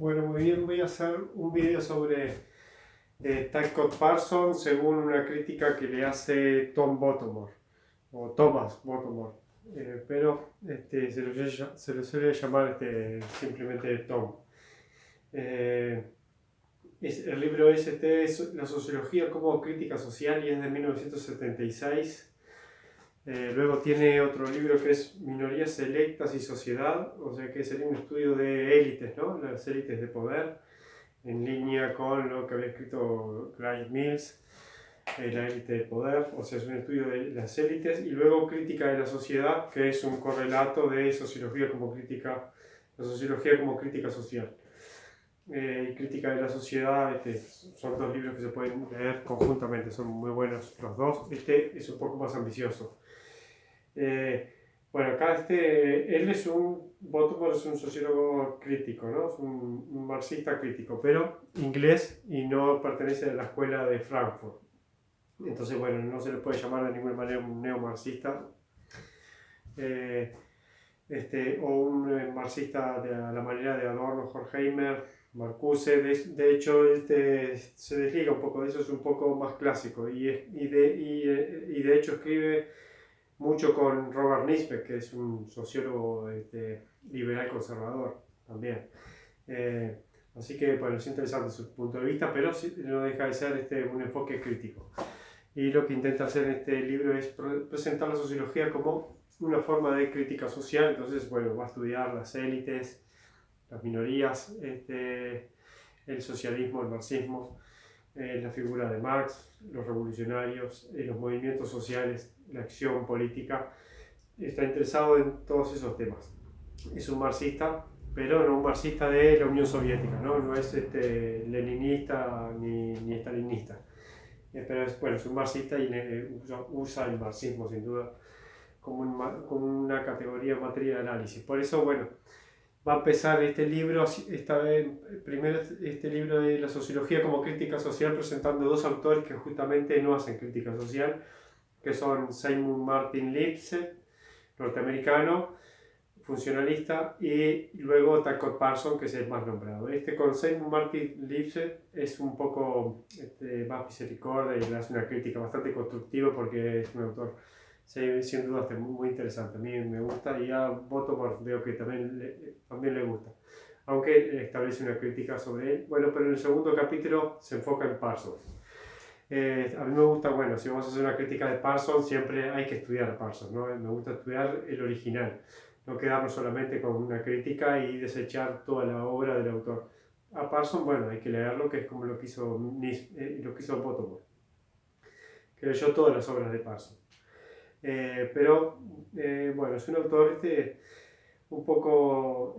Bueno, muy bien, voy a hacer un video sobre Talcott Parsons según una crítica que le hace Tom Bottomore, o Thomas Bottomore, pero se lo suele llamar simplemente Tom. El libro es La sociología como crítica social y es de 1976. Luego tiene otro libro que es Minorías selectas y sociedad, o sea que sería un estudio de élites, ¿no? Las élites de poder, en línea con lo que había escrito Clive Mills, la élite de poder, o sea es un estudio de las élites, y luego Crítica de la sociedad, que es un correlato de sociología como crítica, la sociología como crítica social. Y Crítica de la sociedad, son dos libros que se pueden leer conjuntamente, son muy buenos los dos. Este es un poco más ambicioso. Bueno, acá Bottomore es un sociólogo crítico, ¿no? Es un marxista crítico, pero inglés y no pertenece a la escuela de Frankfurt. Entonces, bueno, no se le puede llamar de ninguna manera un neomarxista o un marxista de la manera de Adorno, Horkheimer, Marcuse. De hecho, se desliga un poco de eso, es un poco más clásico y de hecho escribe mucho con Robert Nisbet, que es un sociólogo liberal conservador también. Así que, bueno, es interesante su punto de vista, pero no deja de ser un enfoque crítico. Y lo que intenta hacer en este libro es presentar la sociología como una forma de crítica social. Entonces, bueno, va a estudiar las élites, las minorías, el socialismo, el marxismo, la figura de Marx, los revolucionarios, los movimientos sociales, la acción política. Está interesado en todos esos temas. Es un marxista, pero no un marxista de la Unión Soviética, no es leninista ni estalinista. Pero es un marxista y usa el marxismo sin duda como una categoría en materia de análisis. Por eso, bueno, va a empezar este libro, primero este libro de la sociología como crítica social, presentando dos autores que justamente no hacen crítica social, que son Simon Martin Lipset, norteamericano, funcionalista, y luego Talcott Parsons, que es el más nombrado. Con Simon Martin Lipset es un poco más misericordia y le hace una crítica bastante constructiva porque es un autor sin duda muy interesante. A mí me gusta y a Bottomore veo que también le gusta, aunque establece una crítica sobre él. Bueno, pero en el segundo capítulo se enfoca en Parsons. A mí me gusta, bueno, si vamos a hacer una crítica de Parsons, siempre hay que estudiar a Parsons, ¿no? Me gusta estudiar el original, no quedarnos solamente con una crítica y desechar toda la obra del autor. A Parsons, bueno, hay que leerlo, que es como lo que hizo Bottomore, que leyó todas las obras de Parsons. Bueno, es un autor un poco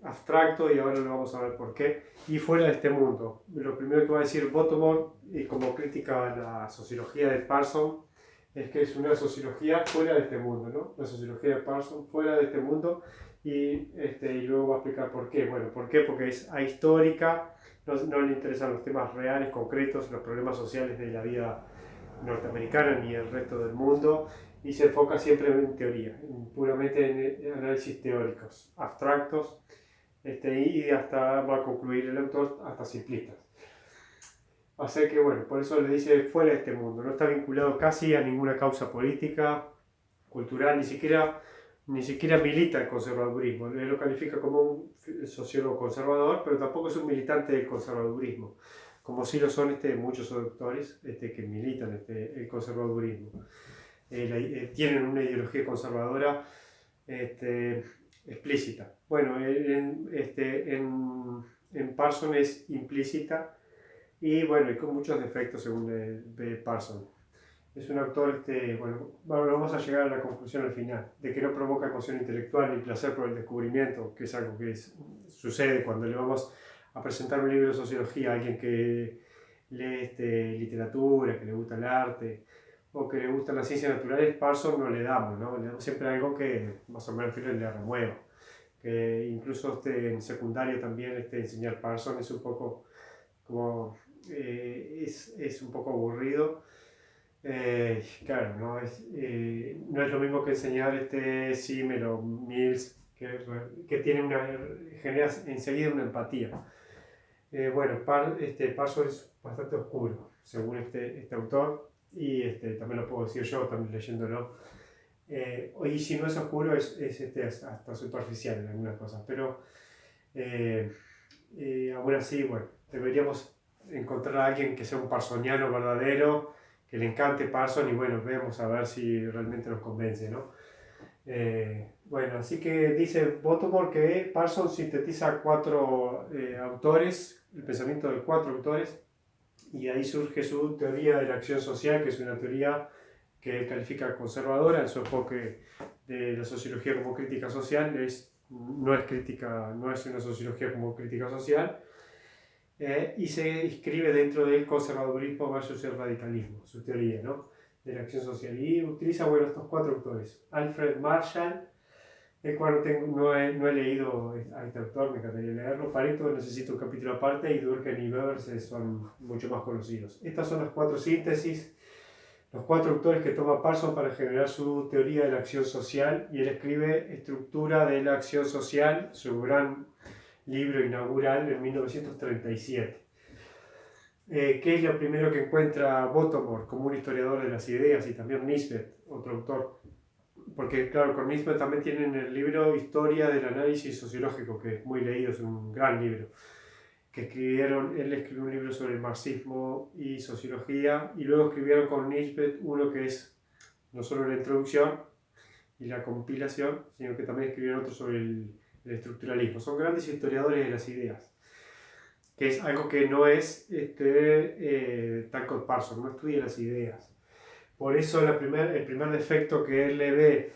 abstracto y ahora lo vamos a ver por qué, y fuera de este mundo. Lo primero que va a decir Bottomore, y como crítica a la sociología de Parsons, es que es una sociología fuera de este mundo, ¿no? La sociología de Parsons fuera de este mundo, y luego va a explicar por qué. Bueno, ¿por qué? Porque es ahistórica, no le interesan los temas reales, concretos, los problemas sociales de la vida norteamericana ni el resto del mundo, y se enfoca siempre en teoría, puramente en análisis teóricos, abstractos, y hasta va a concluir el autor hasta simplistas. Así que bueno, por eso le dice fuera de este mundo, no está vinculado casi a ninguna causa política, cultural, ni siquiera milita el conservadurismo. Él lo califica como un sociólogo conservador, pero tampoco es un militante del conservadurismo, como sí lo son muchos autores que militan el conservadurismo. Tienen una ideología conservadora explícita. Bueno, en Parsons es implícita y bueno, y con muchos defectos según Parsons. Es un autor, bueno, vamos a llegar a la conclusión al final, de que no provoca emoción intelectual ni placer por el descubrimiento, que es algo que sucede cuando le vamos a presentar un libro de sociología a alguien que lee literatura, que le gusta el arte o que le gustan las ciencias naturales. Parsons no le damos, ¿no? Le damos siempre algo que más o menos le remueva. Que incluso en secundario también enseñar Parsons es un poco como es un poco aburrido. Claro, no es lo mismo que enseñar Simmel o Mills, que tiene genera enseguida una empatía. Bueno, Parsons es bastante oscuro, según este autor, y también lo puedo decir yo, también leyéndolo. Y si no es oscuro, es hasta superficial en algunas cosas, pero aún así, bueno, deberíamos encontrar a alguien que sea un parsoniano verdadero, que le encante Parson, y bueno, vemos a ver si realmente nos convence, ¿no? Bueno, así que dice Baltimore que Parsons sintetiza 4 autores, el pensamiento de 4 autores, y ahí surge su teoría de la acción social, que es una teoría que él califica conservadora en su enfoque de la sociología como crítica social. No es una sociología como crítica social, y se inscribe dentro del conservadurismo versus el radicalismo, su teoría, ¿no?, de la acción social. Y utiliza, bueno, estos 4 autores. Alfred Marshall, el cual no he leído a este autor, me encantaría leerlo. Pareto necesita un capítulo aparte, y Durkheim y Webber son mucho más conocidos. Estas son las 4 síntesis, los 4 autores que toma Parsons para generar su teoría de la acción social, y él escribe Estructura de la acción social, su gran libro inaugural en 1937. ¿Qué es lo primero que encuentra Baltimore como un historiador de las ideas, y también Nisbet, otro autor? Porque claro, con Nisbet también tienen el libro Historia del Análisis Sociológico, que es muy leído, es un gran libro, que él escribió un libro sobre el marxismo y sociología, y luego escribieron con Nisbet uno que es no solo la introducción y la compilación, sino que también escribieron otro sobre el estructuralismo. Son grandes historiadores de las ideas, que es algo que no es Talcott Parsons, no estudia las ideas. Por eso el primer defecto que él le ve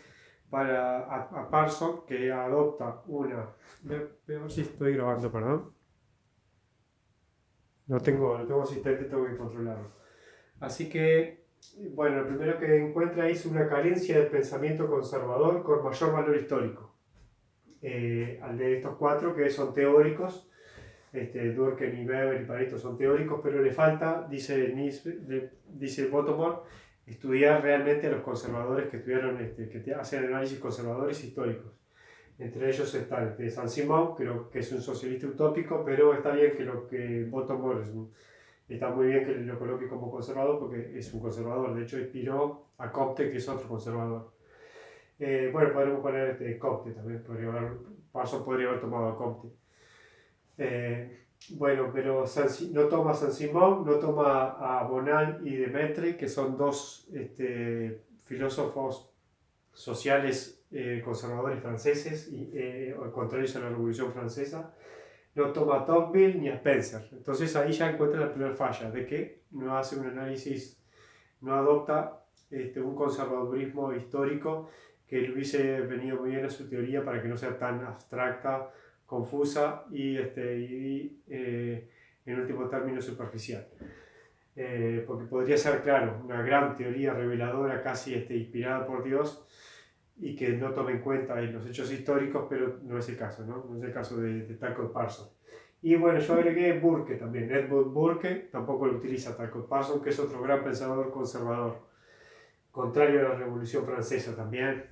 a Parsons, que adopta una... Voy a ver si estoy grabando, perdón. No tengo asistente, tengo que controlarlo. Así que, bueno, lo primero que encuentra es una carencia de pensamiento conservador con mayor valor histórico. Al de estos 4 que son teóricos, Durkheim y Weber y Pareto son teóricos, pero le falta, dice Baltimore, estudiar realmente a los conservadores que estudiaron, que hacen análisis conservadores históricos. Entre ellos está Saint-Simon, creo que es un socialista utópico, pero está bien que lo que Baltimore está muy bien que lo coloque como conservador, porque es un conservador. De hecho, inspiró a Comte, que es otro conservador. Bueno, podemos poner Comte también, Parsons podría haber tomado a Comte. Bueno, pero no toma a Saint-Simon, no toma a Bonal y Demetri, que son 2 filósofos sociales conservadores franceses, contrarios a la Revolución Francesa. No toma a Tocqueville ni a Spencer. Entonces ahí ya encuentra la primera falla, de que no hace un análisis, no adopta un conservadurismo histórico que le hubiese venido muy bien a su teoría para que no sea tan abstracta, confusa y en último término superficial. Porque podría ser, claro, una gran teoría reveladora, casi inspirada por Dios, y que no tome en cuenta los hechos históricos, pero no es el caso, ¿no? No es el caso de Talcott Parsons. Y bueno, yo agregué Burke también. Edmund Burke tampoco lo utiliza Talcott Parsons, que es otro gran pensador conservador, contrario a la Revolución Francesa también,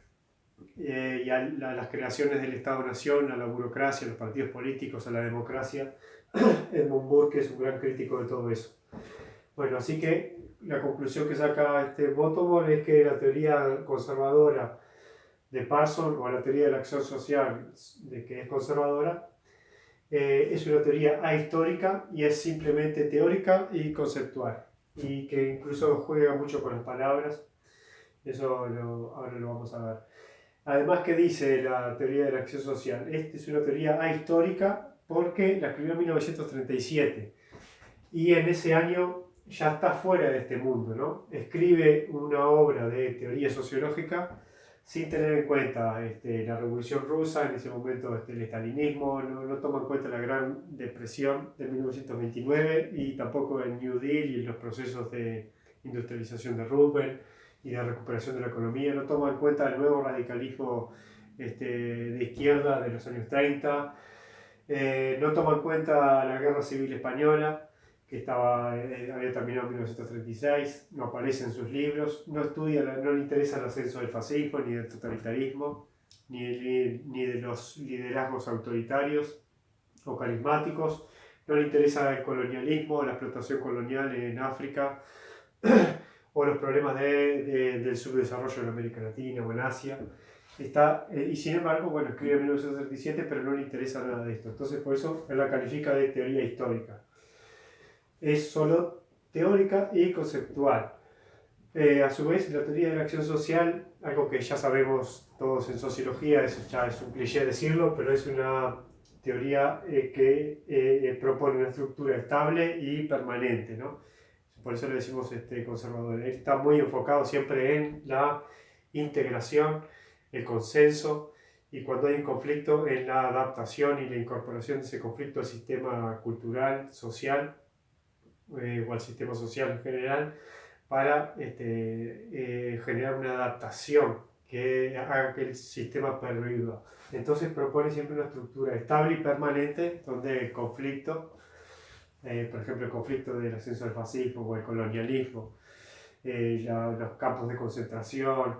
y a las creaciones del Estado-Nación, a la burocracia, a los partidos políticos, a la democracia. Edmund Burke es un gran crítico de todo eso. Bueno, así que la conclusión que saca Baltimore es que la teoría conservadora de Parsons, o la teoría de la acción social, de que es conservadora, es una teoría ahistórica y es simplemente teórica y conceptual, y que incluso juega mucho con las palabras. Eso ahora lo vamos a ver. Además, ¿qué dice la teoría de la acción social? Esta es una teoría ahistórica porque la escribió en 1937, y en ese año ya está fuera de este mundo, ¿no? Escribe una obra de teoría sociológica sin tener en cuenta la Revolución Rusa, en ese momento el estalinismo, no toma en cuenta la Gran Depresión de 1929, y tampoco el New Deal y los procesos de industrialización de Roosevelt y de recuperación de la economía, no toma en cuenta el nuevo radicalismo de izquierda de los años 30, no toma en cuenta la Guerra Civil Española, que había terminado en 1936, no aparece en sus libros, no le interesa el ascenso del fascismo ni del totalitarismo, ni de los liderazgos autoritarios o carismáticos. No le interesa el colonialismo, la explotación colonial en África o los problemas del subdesarrollo en América Latina o en Asia. Y sin embargo, bueno, escribe en 1937, pero no le interesa nada de esto. Entonces, por eso él la califica de teoría histórica. Es solo teórica y conceptual. A su vez, la teoría de la acción social, algo que ya sabemos todos en sociología, eso ya es un cliché decirlo, pero es una teoría que propone una estructura estable y permanente, ¿no? Por eso le decimos conservador. Está muy enfocado siempre en la integración, el consenso, y cuando hay un conflicto, en la adaptación y la incorporación de ese conflicto al sistema cultural, social, o al sistema social en general, para generar una adaptación que haga que el sistema perviva. Entonces propone siempre una estructura estable y permanente donde el conflicto, por ejemplo el conflicto del ascenso del fascismo o el colonialismo, los campos de concentración,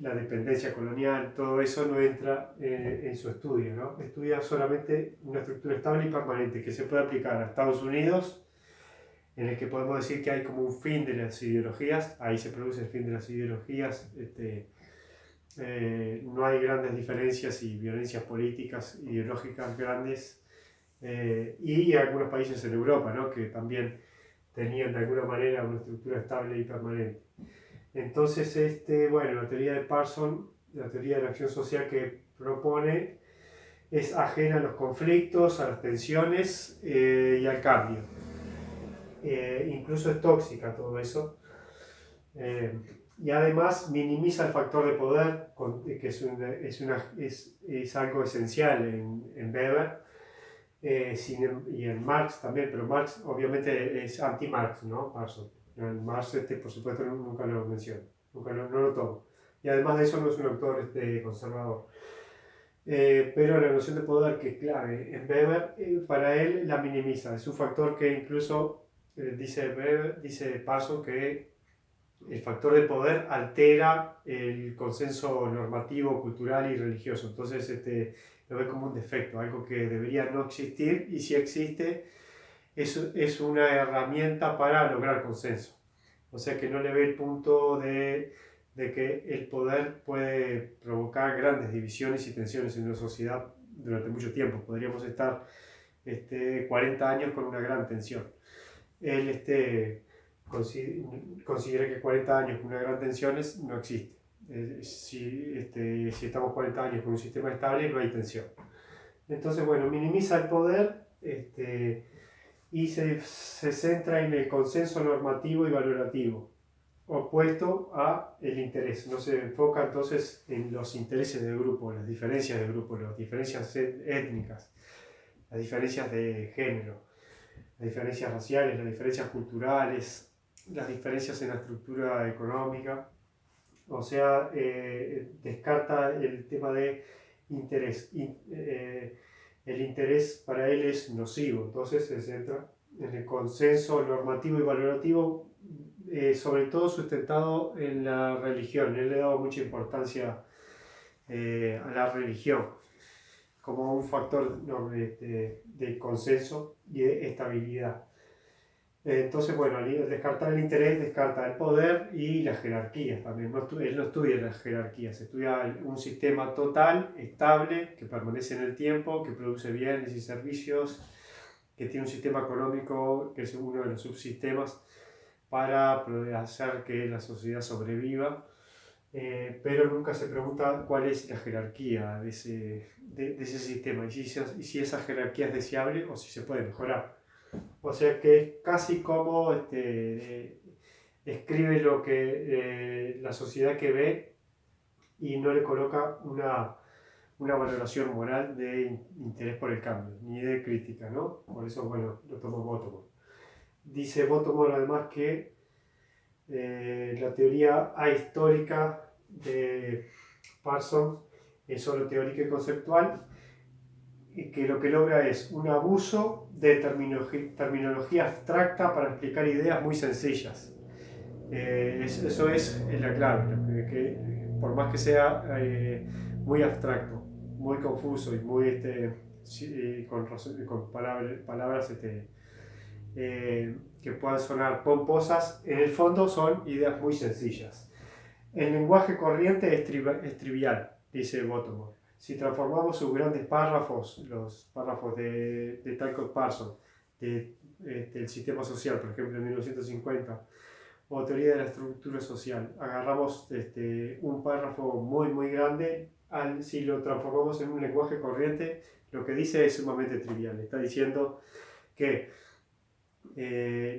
la dependencia colonial, todo eso no entra en su estudio, ¿no? Estudia solamente una estructura estable y permanente que se puede aplicar a Estados Unidos, en el que podemos decir que hay como un fin de las ideologías, ahí se produce el fin de las ideologías, no hay grandes diferencias y violencias políticas, ideológicas grandes, y algunos países en Europa, ¿no? Que también tenían de alguna manera una estructura estable y permanente. Entonces, bueno, la teoría de Parsons, la teoría de la acción social que propone, es ajena a los conflictos, a las tensiones y al cambio. Incluso es tóxica todo eso, y además minimiza el factor de poder, que es algo esencial en Weber, y en Marx también, pero Marx obviamente es anti-Marx, ¿no? En Marx por supuesto nunca lo menciona, no lo tomo, y además de eso no es un autor conservador. Pero la noción de poder, que es clave en Weber, para él la minimiza, es un factor que incluso dice Parsons que el factor de poder altera el consenso normativo, cultural y religioso. Entonces lo ve como un defecto, algo que debería no existir, y si existe es una herramienta para lograr consenso. O sea que no le ve el punto de que el poder puede provocar grandes divisiones y tensiones en una sociedad durante mucho tiempo. Podríamos estar 40 años con una gran tensión. Él considera que 40 años con una gran tensión no existe. Si estamos 40 años con un sistema estable, no hay tensión. Entonces, bueno, minimiza el poder y se centra en el consenso normativo y valorativo, opuesto a el interés. No se enfoca entonces en los intereses del grupo, las diferencias del grupo, las diferencias étnicas, las diferencias de género, las diferencias raciales, las diferencias culturales, las diferencias en la estructura económica. O sea, descarta el tema de interés. El interés para él es nocivo, entonces se centra en el consenso normativo y valorativo, sobre todo sustentado en la religión. Él le daba mucha importancia a la religión como un factor de consenso y de estabilidad. Entonces, bueno, al descartar el interés, descarta el poder y las jerarquías también. Él no estudia las jerarquías, estudia un sistema total, estable, que permanece en el tiempo, que produce bienes y servicios, que tiene un sistema económico que es uno de los subsistemas para poder hacer que la sociedad sobreviva, pero nunca se pregunta cuál es la jerarquía de ese sistema, y si esa jerarquía es deseable o si se puede mejorar. O sea que es casi como escribe lo que la sociedad que ve, y no le coloca una valoración moral de interés por el cambio, ni de crítica, ¿no? Por eso, bueno, lo tomó Bottomore. Dice Bottomore además que la teoría ahistórica de Parsons es solo teórica y conceptual, y que lo que logra es un abuso de terminología abstracta para explicar ideas muy sencillas. Eso es la clave, que por más que sea muy abstracto, muy confuso y muy con palabras que puedan sonar pomposas, en el fondo son ideas muy sencillas. El lenguaje corriente es trivial, dice Bottomore. Si transformamos sus grandes párrafos, los párrafos de Talcott Parsons, del sistema social, por ejemplo, en 1950, o teoría de la estructura social, agarramos un párrafo muy grande, si lo transformamos en un lenguaje corriente, lo que dice es sumamente trivial. Está diciendo que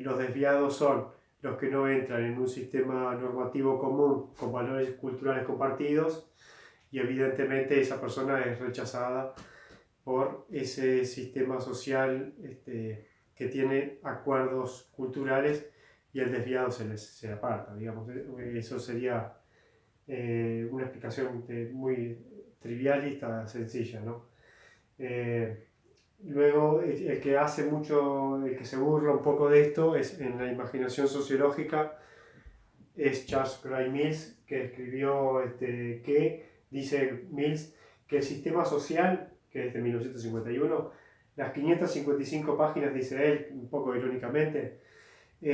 los desviados son los que no entran en un sistema normativo común con valores culturales compartidos, y evidentemente esa persona es rechazada por ese sistema social que tiene acuerdos culturales, y el desviado se aparta, digamos. Eso sería una explicación muy trivialista, sencilla, ¿no? Luego, el que hace mucho, el que se burla un poco de esto es en la imaginación sociológica, es Charles Gray Mills, que escribió que dice Mills que el sistema social, que es de 1951, las 555 páginas, dice él, un poco irónicamente,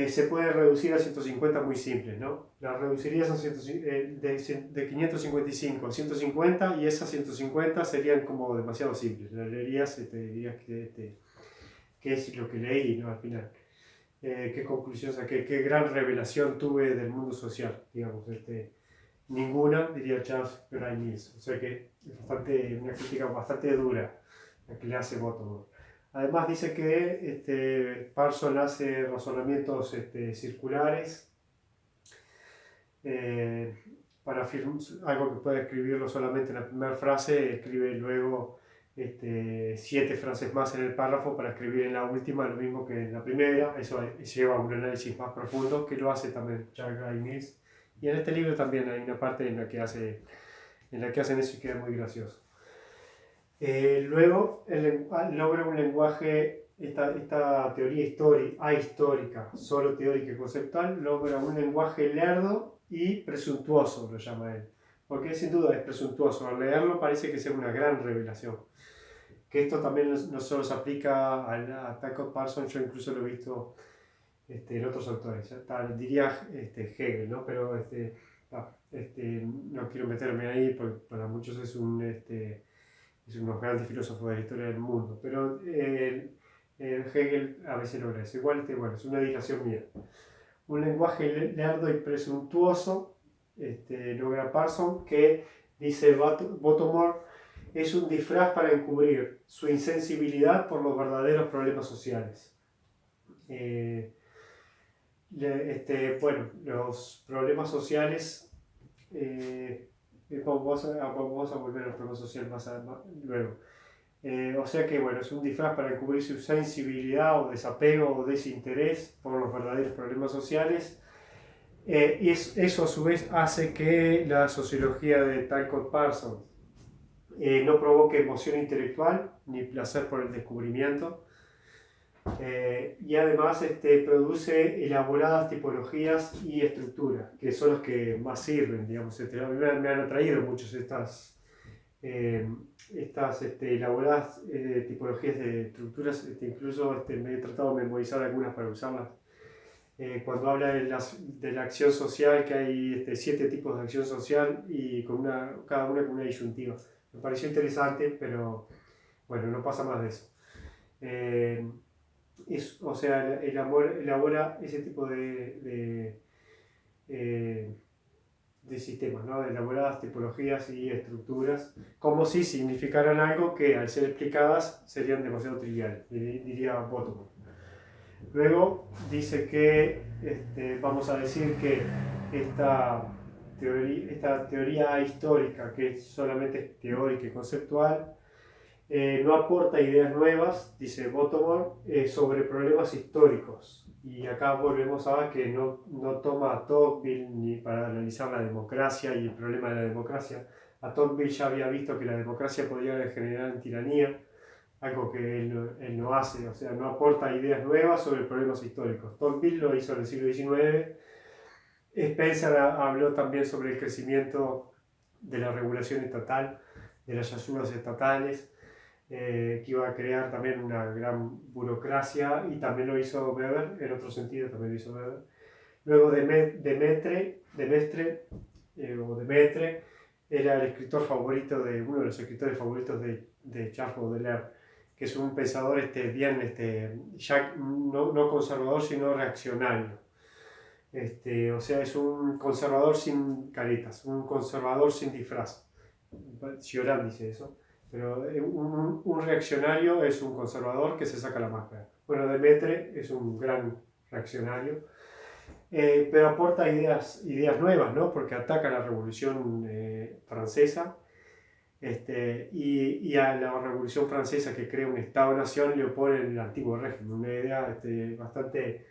se puede reducir a 150 muy simples, ¿no? Las reducirías a de 555 a 150, y esas 150 serían como demasiado simples. Las leerías y te dirías que es lo que leí, ¿no? Al final. ¿Qué conclusión saqué? ¿Qué gran revelación tuve del mundo social? Digamos, ninguna, diría Charles Gray Mills. O sea que es una crítica bastante dura la que le hace Bottomore. Además dice que Parsons hace razonamientos circulares, para algo que puede escribirlo solamente en la primera frase, escribe luego 7 frases más en el párrafo para escribir en la última lo mismo que en la primera. Eso lleva a un análisis más profundo, que lo hace también Charles Gray Mills. Y en este libro también hay una parte en la que hacen eso, y queda muy gracioso. Luego logra un lenguaje, esta teoría histórica, solo teórica y conceptual, logra un lenguaje lerdo y presuntuoso, lo llama él. Porque sin duda es presuntuoso. Al leerlo parece que sea una gran revelación. Que esto también no solo se aplica a Talcott Parsons, yo incluso lo he visto en otros autores. Diría Hegel, ¿no? Pero no quiero meterme ahí, porque para muchos es unos grandes filósofos de la historia del mundo, pero Hegel a veces logra eso. Igual, bueno, es una dedicación mía. Un lenguaje lerdo y presuntuoso, logra Parsons, que, dice Bottomore, es un disfraz para encubrir su insensibilidad por los verdaderos problemas sociales. Bueno, los problemas sociales, vamos a volver al problema social más luego. O sea que, bueno, es un disfraz para encubrir su sensibilidad o desapego o desinterés por los verdaderos problemas sociales. Y eso a su vez hace que la sociología de Talcott Parsons no provoque emoción intelectual ni placer por el descubrimiento. Y además produce elaboradas tipologías y estructuras, que son los que más sirven, digamos. A mí me han atraído muchas estas elaboradas tipologías de estructuras. Incluso me he tratado de memorizar algunas para usarlas. Cuando habla de la acción social, que hay 7 tipos de acción social, y cada una con una disyuntiva. Me pareció interesante, pero bueno, no pasa más de eso. O sea, elabora ese tipo de sistemas, ¿no? De elaboradas tipologías y estructuras, como si significaran algo que al ser explicadas serían demasiado triviales, diría Bottomore. Luego dice que, vamos a decir que esta teoría histórica, que es solamente teórica y conceptual, no aporta ideas nuevas, dice Bottomore, sobre problemas históricos. Y acá volvemos a que no toma a Tocqueville ni para analizar la democracia y el problema de la democracia. A Tocqueville ya había visto que la democracia podía degenerar en tiranía, algo que él no hace, o sea, no aporta ideas nuevas sobre problemas históricos. Tocqueville lo hizo en el siglo XIX. Spencer habló también sobre el crecimiento de la regulación estatal, de las ayudas estatales, que iba a crear también una gran burocracia, y también lo hizo Weber, en otro sentido también lo hizo Weber. Luego Demetre era el escritor favorito uno de los escritores favoritos de Charles Baudelaire, que es un pensador bien, ya no conservador, sino reaccionario. O sea, es un conservador sin caretas, un conservador sin disfraz. Cioran dice eso. Pero un reaccionario es un conservador que se saca la máscara. Bueno, Demetre es un gran reaccionario, pero aporta ideas nuevas, ¿no? Porque ataca la Revolución Francesa, y a la Revolución Francesa, que crea un Estado-nación, le opone el antiguo régimen. Una idea bastante...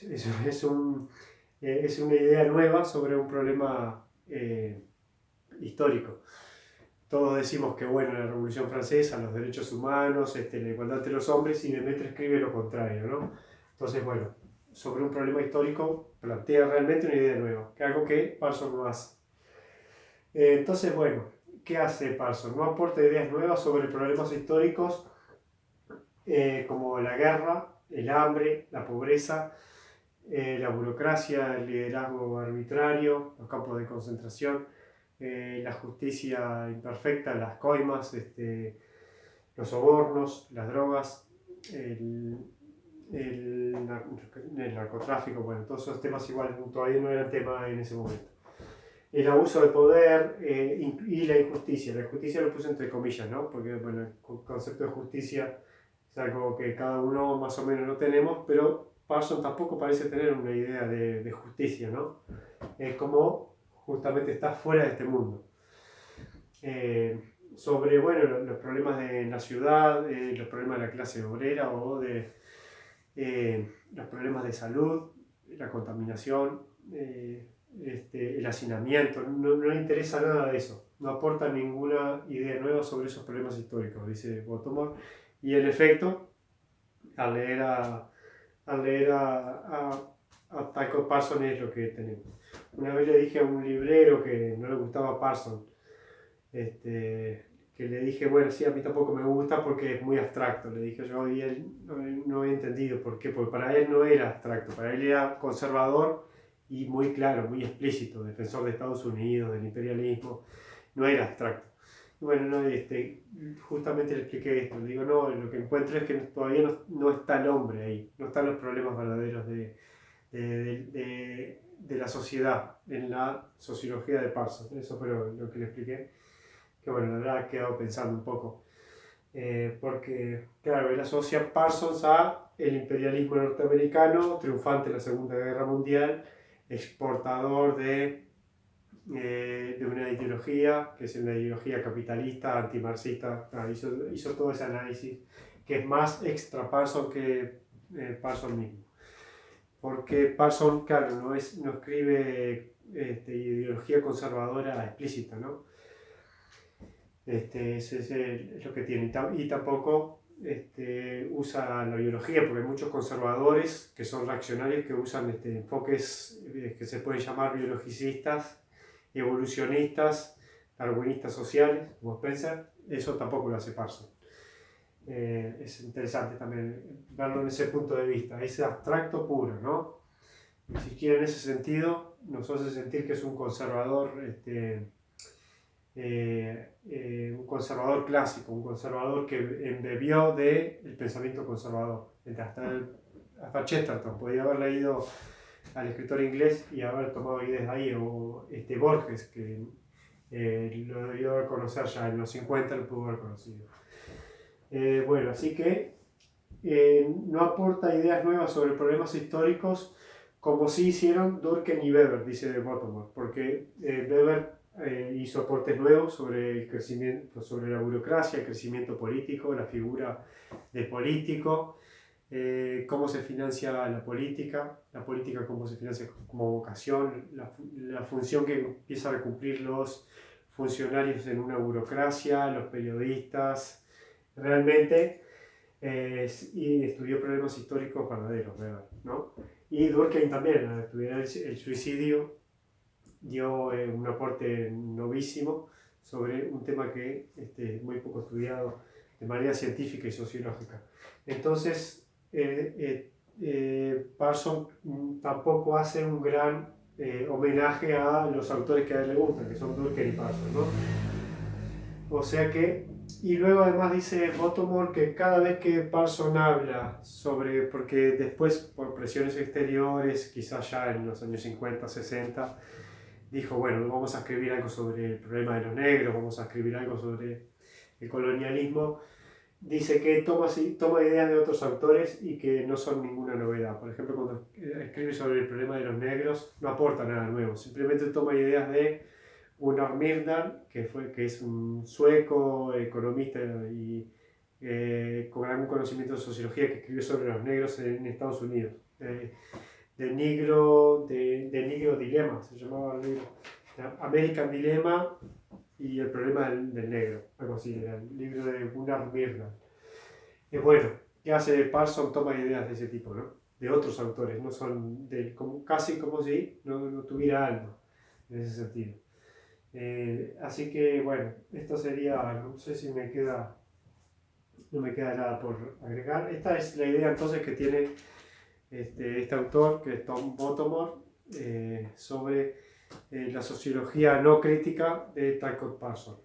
Es una idea nueva sobre un problema histórico. Todos decimos que, bueno, la Revolución Francesa, los derechos humanos, la igualdad entre los hombres, y Demetre escribe lo contrario, ¿no? Entonces, bueno, sobre un problema histórico plantea realmente una idea nueva, que algo que Parson no hace. Entonces, bueno, ¿qué hace Parson? No aporta ideas nuevas sobre problemas históricos como la guerra, el hambre, la pobreza, la burocracia, el liderazgo arbitrario, los campos de concentración, la justicia imperfecta, las coimas, los sobornos, las drogas, el narcotráfico. Bueno, todos esos temas igual todavía no eran tema en ese momento. El abuso de poder y la injusticia. La injusticia lo puse entre comillas, ¿no? Porque, bueno, el concepto de justicia es algo que cada uno más o menos no tenemos, pero Parson tampoco parece tener una idea de justicia, ¿no? Es como justamente está fuera de este mundo. Sobre, bueno, los problemas en la ciudad, los problemas de la clase obrera, o los problemas de salud, la contaminación, el hacinamiento. No le interesa nada de eso. No aporta ninguna idea nueva sobre esos problemas históricos, dice Bottomore. Y en efecto, al leer a Tycho Parson es lo que tenemos. Una vez le dije a un librero que no le gustaba Parson, que le dije, bueno, sí, a mí tampoco me gusta porque es muy abstracto, le dije yo, y él no había entendido por qué, porque para él no era abstracto, para él era conservador y muy claro, muy explícito, defensor de Estados Unidos, del imperialismo, no era abstracto. Y bueno, justamente le expliqué esto, le digo, no, lo que encuentro es que todavía no está el hombre ahí, no están los problemas verdaderos de la sociedad, en la sociología de Parson. Eso fue lo que le expliqué, que bueno, la verdad he quedado pensando un poco, porque claro, él asocia Parsons a el imperialismo norteamericano, triunfante en la Segunda Guerra Mundial, exportador de una ideología, que es una ideología capitalista, antimarxista. Hizo todo ese análisis, que es más extra Parson que Parson mismo. Porque Parson, claro, no escribe ideología conservadora explícita, ¿no? Es lo que tiene. Y tampoco usa la biología, porque hay muchos conservadores que son reaccionarios, que usan enfoques que se pueden llamar biologicistas, evolucionistas, darwinistas sociales, como Spencer. Eso tampoco lo hace Parson. Es interesante también verlo en ese punto de vista. Es abstracto puro, ¿no? Ni siquiera en ese sentido nos hace sentir que es un conservador, un conservador clásico, un conservador que embebió del pensamiento conservador. Hasta Chesterton podía haber leído al escritor inglés y haber tomado ideas ahí, o Borges, que lo debió haber conocer ya en los 50, lo pudo haber conocido. Bueno, así que no aporta ideas nuevas sobre problemas históricos como sí hicieron Durkheim y Weber, dice Bottomore, porque Weber hizo aportes nuevos sobre el crecimiento, sobre la burocracia, el crecimiento político, la figura del político, cómo se financia la política cómo se financia como vocación, la función que empiezan a cumplir los funcionarios en una burocracia, los periodistas, realmente, y estudió problemas históricos verdaderos, ¿verdad? ¿No? Y Durkheim también, al estudiar el suicidio dio un aporte novísimo sobre un tema que es muy poco estudiado de manera científica y sociológica. Entonces, Parsons tampoco hace un gran homenaje a los autores que a él le gustan, que son Durkheim y Parsons, ¿no? O sea que, y luego además dice Bottomore que cada vez que Parsons habla sobre, porque después por presiones exteriores, quizás ya en los años 50, 60, dijo, bueno, vamos a escribir algo sobre el problema de los negros, vamos a escribir algo sobre el colonialismo. Dice que toma ideas de otros autores y que no son ninguna novedad. Por ejemplo, cuando escribe sobre el problema de los negros, no aporta nada nuevo, simplemente toma ideas de Gunnar Myrdal, que es un sueco, economista y con gran conocimiento de sociología, que escribió sobre los negros en Estados Unidos. Del Negro Dilema, se llamaba el libro. American Dilemma y el problema del negro, algo así, era el libro de Gunnar Myrdal. Es bueno, ¿qué hace Parsons? Toma ideas de ese tipo, ¿no? De otros autores, no son casi como si no tuviera algo en ese sentido. Así que bueno, esto sería, no sé si no me queda nada por agregar. Esta es la idea entonces que tiene este autor, que es Tom Bottomore, sobre la sociología no crítica de Talcott Parsons.